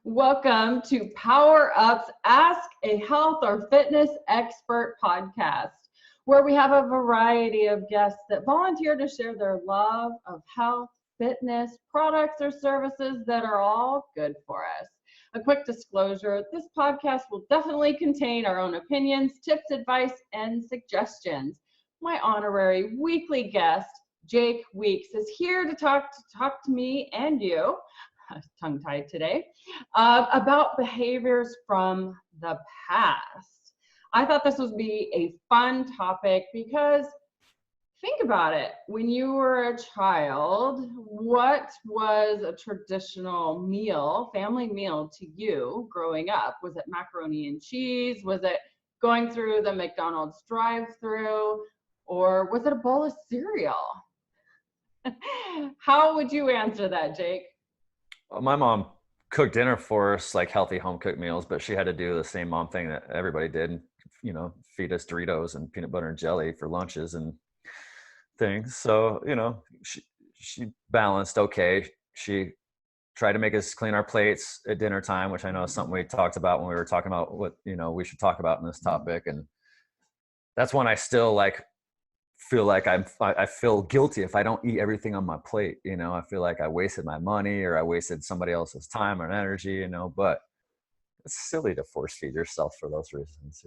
Welcome to Power Up's Ask a Health or Fitness Expert podcast, where we have a variety of guests that volunteer to share their love of health, fitness, products, or services that are all good for us. A quick disclosure, this podcast will definitely contain our own opinions, tips, advice, and suggestions. My honorary weekly guest, Jake Weeks, is here to talk to me and you, tongue-tied today, about behaviors from the past. I thought this would be a fun topic because think about it. When you were a child, what was a traditional meal, family meal to you growing up? Was it macaroni and cheese? Was it going through the McDonald's drive-through? Or was it a bowl of cereal? How would you answer that, Jake? Well, my mom cooked dinner for us, like healthy home cooked meals, but she had to do the same mom thing that everybody did, feed us Doritos and peanut butter and jelly for lunches and things. So, she balanced okay. She tried to make us clean our plates at dinner time, which I know is something we talked about when we were talking about what, we should talk about in this topic. And that's when I still feel like I feel guilty if I don't eat everything on my plate. I feel like I wasted my money or I wasted somebody else's time or energy, but it's silly to force feed yourself for those reasons,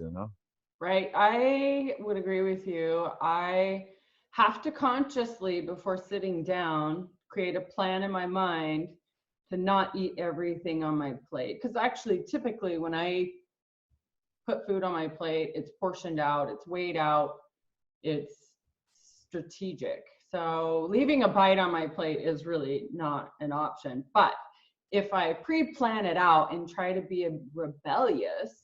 Right. I would agree with you. I have to consciously, before sitting down, create a plan in my mind to not eat everything on my plate. Because actually, typically when I put food on my plate, it's portioned out, it's weighed out, it's strategic. So leaving a bite on my plate is really not an option. But if I pre-plan it out and try to be rebellious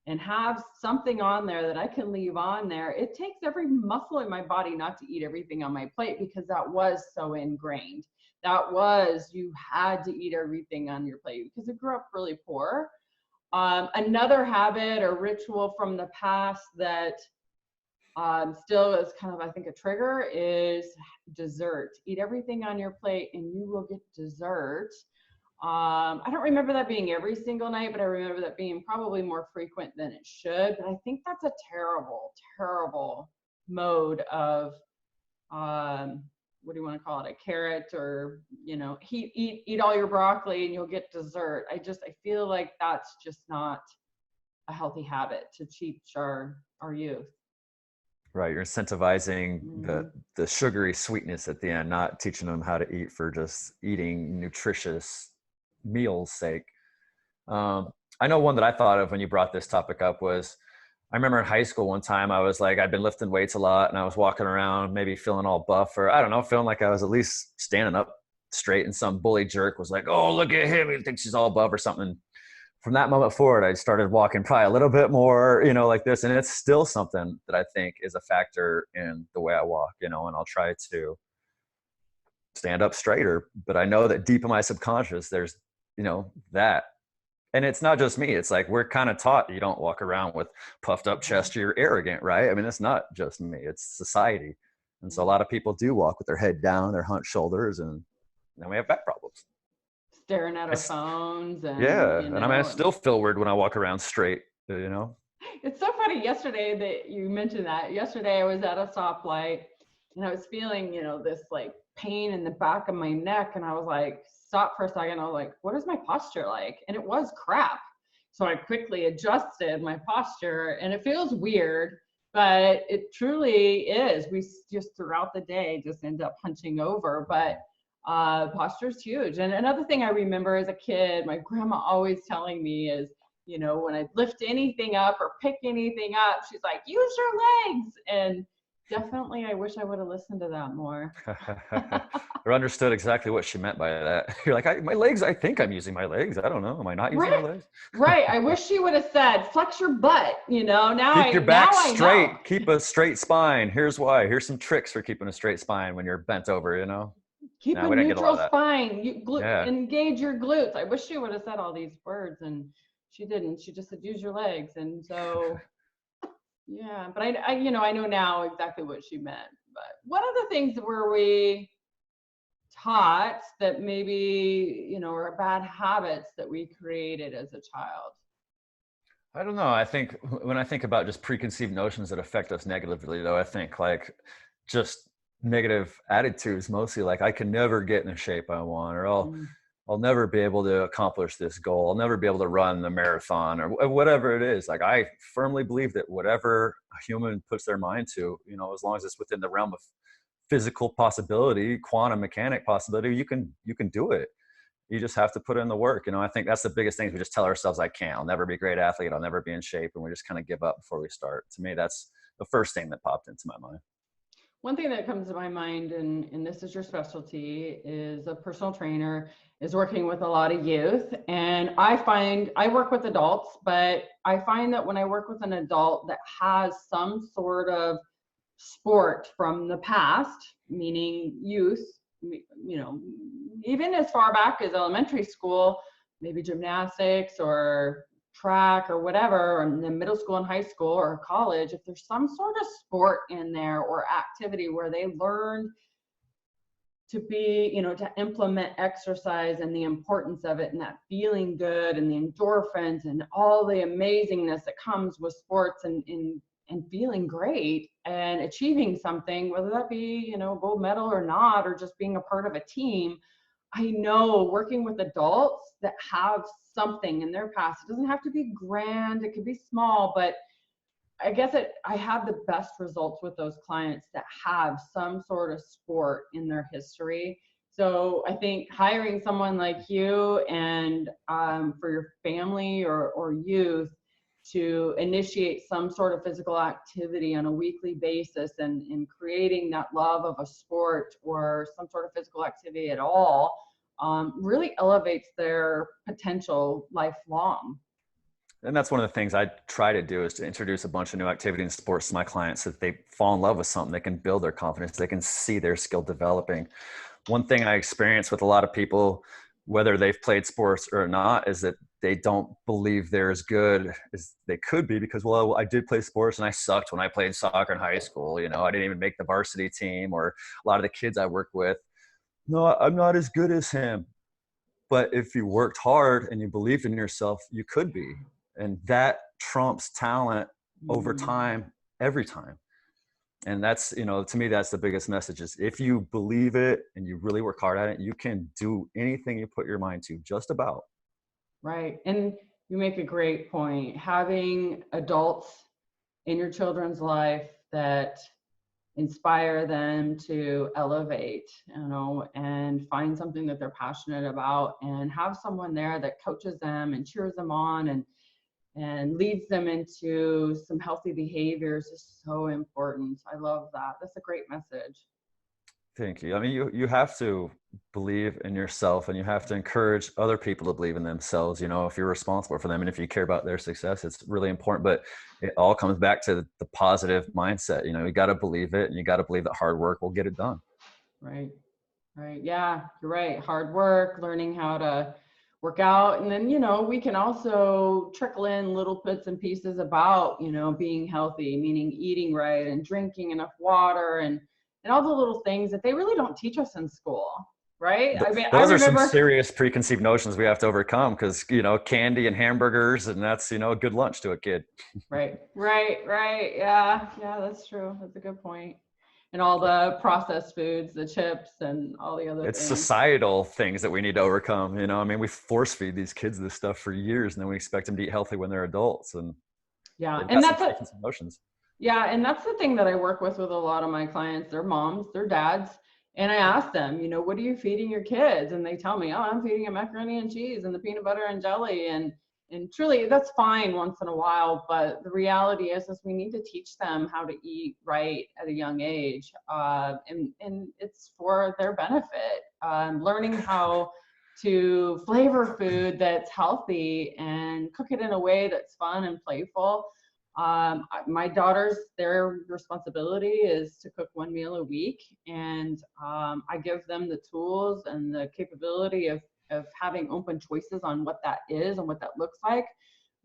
and have something on there that I can leave on there, it takes every muscle in my body not to eat everything on my plate because that was so ingrained. That was, you had to eat everything on your plate because I grew up really poor. Another habit or ritual from the past that still is kind of, I think, a trigger is dessert. Eat everything on your plate and you will get dessert. I don't remember that being every single night, but I remember that being probably more frequent than it should. But I think that's a terrible, terrible mode of, what do you want to call it? A carrot or, eat all your broccoli and you'll get dessert. I feel like that's just not a healthy habit to teach our youth. Right. You're incentivizing the sugary sweetness at the end, not teaching them how to eat for just eating nutritious meals sake. I know one that I thought of when you brought this topic up was, I remember in high school one time I was like, I'd been lifting weights a lot and I was walking around maybe feeling all buff or I don't know, feeling like I was at least standing up straight, and some bully jerk was like, oh, look at him, he thinks he's all buff or something. From that moment forward, I started walking probably a little bit more, like this. And it's still something that I think is a factor in the way I walk, and I'll try to stand up straighter. But I know that deep in my subconscious, there's, that. And it's not just me. It's like, we're kind of taught you don't walk around with puffed up chest or you're arrogant, right? I mean, it's not just me, it's society. And so a lot of people do walk with their head down, their hunched shoulders, and then we have back problems. Staring at our phones. And, and I still feel weird when I walk around straight, It's so funny yesterday that you mentioned that. Yesterday I was at a stoplight and I was feeling, this like pain in the back of my neck. And I was like, stop for a second. I was like, what is my posture like? And it was crap. So I quickly adjusted my posture and it feels weird, but it truly is. We just throughout the day just end up hunching over, but posture is huge. And another thing I remember as a kid, my grandma always telling me is, when I lift anything up or pick anything up, she's like, use your legs. And definitely, I wish I would have listened to that more. Or understood exactly what she meant by that. You're like, my legs, I think I'm using my legs. I don't know. Am I not using my legs? Right. I wish she would have said, flex your butt, now keep your back straight, keep a straight spine. Here's why. Here's some tricks for keeping a straight spine when you're bent over, Keep a neutral spine. Engage your glutes. I wish she would have said all these words, and she didn't. She just said, use your legs. And so, yeah. But I know now exactly what she meant. But what other things were we taught that maybe, you know, are bad habits that we created as a child? I don't know. I think when I think about just preconceived notions that affect us negatively, though, I think like just negative attitudes mostly. Like I can never get in the shape I want, or Mm. I'll never be able to accomplish this goal. I'll never be able to run the marathon or whatever it is. Like I firmly believe that whatever a human puts their mind to, you know, as long as it's within the realm of physical possibility, quantum mechanic possibility, you can do it. You just have to put in the work. You know, I think that's the biggest thing. We just tell ourselves, I can't, I'll never be a great athlete. I'll never be in shape. And we just kind of give up before we start. To me, that's the first thing that popped into my mind. One thing that comes to my mind, and this is your specialty, is a personal trainer is working with a lot of youth. And I find I work with adults, but I find that when I work with an adult that has some sort of sport from the past, meaning youth, you know, even as far back as elementary school, maybe gymnastics or track or whatever, or in the middle school and high school or college, if there's some sort of sport in there or activity where they learn to be, you know, to implement exercise and the importance of it and that feeling good and the endorphins and all the amazingness that comes with sports and feeling great and achieving something, whether that be, you know, gold medal or not, or just being a part of a team. I know working with adults that have something in their past, it doesn't have to be grand, it could be small, but I have the best results with those clients that have some sort of sport in their history. So I think hiring someone like you and for your family or youth to initiate some sort of physical activity on a weekly basis and creating that love of a sport or some sort of physical activity at all really elevates their potential lifelong. And that's one of the things I try to do is to introduce a bunch of new activity and sports to my clients so that they fall in love with something, they can build their confidence, they can see their skill developing. One thing I experience with a lot of people, whether they've played sports or not, is that they don't believe they're as good as they could be because, well, I did play sports and I sucked when I played soccer in high school. You know, I didn't even make the varsity team, or a lot of the kids I work with, no, I'm not as good as him. But if you worked hard and you believed in yourself, you could be. And that trumps talent over Mm. time, every time. And that's, you know, to me, that's the biggest message is if you believe it and you really work hard at it, you can do anything you put your mind to, just about. Right. And you make a great point. Having adults in your children's life that inspire them to elevate, you know, and find something that they're passionate about and have someone there that coaches them and cheers them on and leads them into some healthy behaviors is so important. I love that. That's a great message. Thank you. I mean, you have to believe in yourself and you have to encourage other people to believe in themselves. You know, if you're responsible for them and if you care about their success, it's really important. But it all comes back to the positive mindset. You know, you got to believe it and you got to believe that hard work will get it done. Right. Right. Yeah, you're right. Hard work, learning how to work out. And then, you know, we can also trickle in little bits and pieces about, you know, being healthy, meaning eating right and drinking enough water and all the little things that they really don't teach us in school. Right. I mean, I Those are some remember. serious preconceived notions we have to overcome because, you know, candy and hamburgers, and that's, you know, a good lunch to a kid. Right. Right. Right. Yeah. Yeah, that's true. That's a good point. And all the processed foods, the chips and all the other It's things. societal things that we need to overcome. You know, I mean, we force feed these kids this stuff for years and then we expect them to eat healthy when they're adults and Yeah. they've And got some that's a, preconceived notions. Yeah, and that's the thing that I work with a lot of my clients. Their moms, their dads, and I ask them, you know, what are you feeding your kids? And they tell me, oh, I'm feeding them macaroni and cheese and the peanut butter and jelly. And truly, that's fine once in a while, but the reality is we need to teach them how to eat right at a young age, and it's for their benefit. Learning how to flavor food that's healthy and cook it in a way that's fun and playful. My daughters, their responsibility is to cook one meal a week, and I give them the tools and the capability of having open choices on what that is and what that looks like.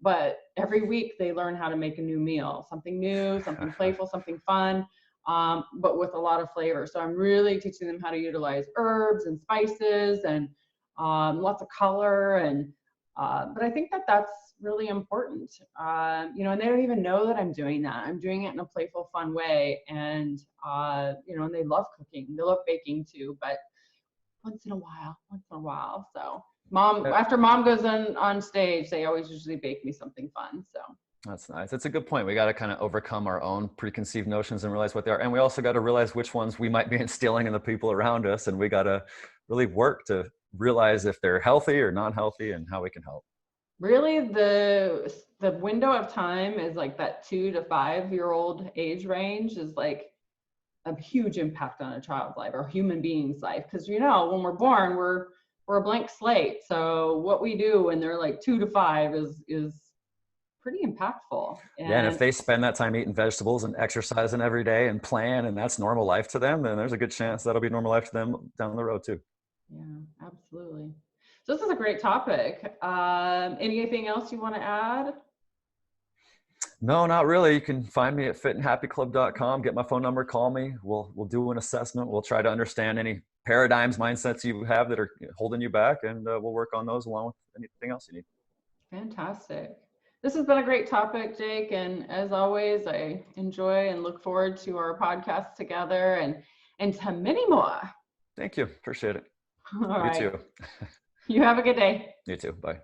But every week they learn how to make a new meal, something new, something playful, something fun. but with a lot of flavor. So I'm really teaching them how to utilize herbs and spices and lots of color. And but I think that that's really important. You know, and they don't even know that I'm doing that. I'm doing it in a playful, fun way. And you know, and they love cooking. They love baking too, but once in a while. So after mom goes on stage, they always usually bake me something fun. So that's nice. That's a good point. We got to kind of overcome our own preconceived notions and realize what they are. And we also got to realize which ones we might be instilling in the people around us. And we got to really work to realize if they're healthy or not healthy and how we can help. Really, the window of time is like that 2 to 5 year old age range is like a huge impact on a child's life or human being's life. Because, you know, when we're born, we're a blank slate. So what we do when they're like 2 to 5 is pretty impactful. And if they spend that time eating vegetables and exercising every day and plan, and that's normal life to them, then there's a good chance that'll be normal life to them down the road too. Yeah, absolutely. So this is a great topic. Anything else you want to add? No, not really. You can find me at fitandhappyclub.com. Get my phone number, call me. We'll do an assessment. We'll try to understand any paradigms, mindsets you have that are holding you back, and we'll work on those along with anything else you need. Fantastic. This has been a great topic, Jake. And as always, I enjoy and look forward to our podcast together and to many more. Thank you. Appreciate it. All right. You too. You have a good day. You too. Bye.